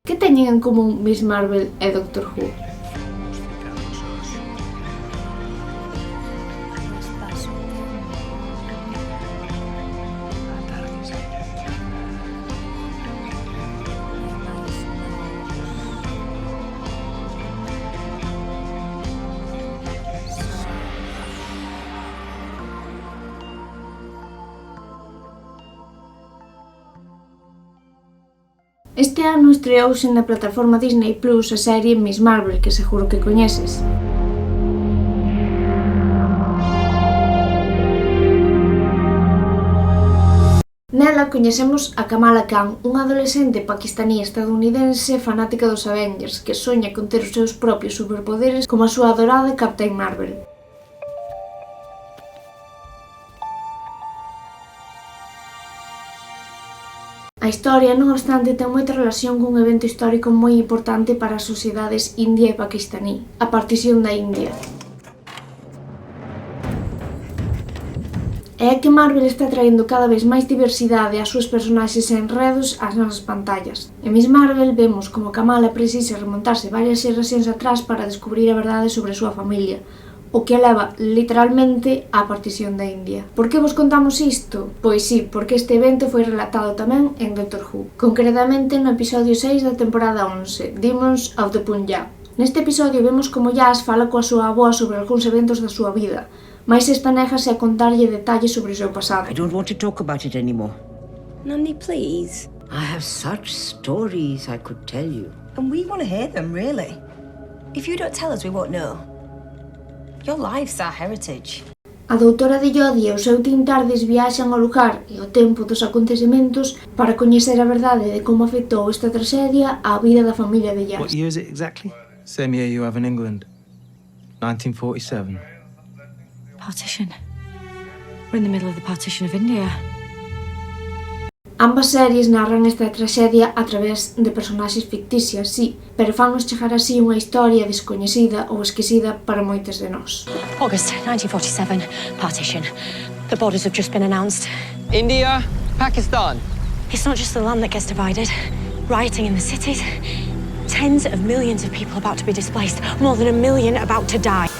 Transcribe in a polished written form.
Que teñen en común Miss Marvel e Doctor Who? Este ano estreouse na plataforma Disney Plus a serie Miss Marvel, que seguro que coñeces. Nela coñecemos a Kamala Khan, unha adolescente paquistaní estadounidense fanática dos Avengers que soña con ter os seus propios superpoderes como a súa adorada Captain Marvel. A historia, non obstante, ten moita relación cun evento histórico moi importante para as sociedades india e paquistaní, a partición da India. É que Marvel está traendo cada vez máis diversidade ás súas personaxes e enredos ás nosas pantallas. En Miss Marvel vemos como Kamala precisa remontarse varias xeracións atrás para descubrir a verdade sobre a súa familia, o que a leva, literalmente, á partición da India. Por que vos contamos isto? Pois sí, porque este evento foi relatado tamén en Doctor Who, concretamente no episodio 6 da temporada 11, Demons of the Punjab. Neste episodio vemos como Yas fala coa súa avoa sobre algúns eventos da súa vida, mais esta négase a contarlle detalles sobre o seu pasado. I don't want to talk about it anymore. Nandi, please. I have such stories I could tell you. And we want to hear them, really. If you don't tell us, we won't know. Your life's our heritage. A doutora de Jodie e o seu team TARDIS viaxan ao lugar e ao tempo dos acontecementos para coñecer a verdade de como afectou esta traxedia á vida da familia de Yas. What year is it exactly? Same year you have in England. 1947. Partition. We're in the middle of the partition of India. Ambas series narran esta traxedia a través de personaxes ficticias, sí, pero fannos chegar así unha historia descoñecida ou esquecida para moitos de nós. August 1947, partition. The borders have just been announced. India, Pakistan. It's not just the land that gets divided. Rioting in the cities. Tens of millions of people about to be displaced. More than 1 million about to die.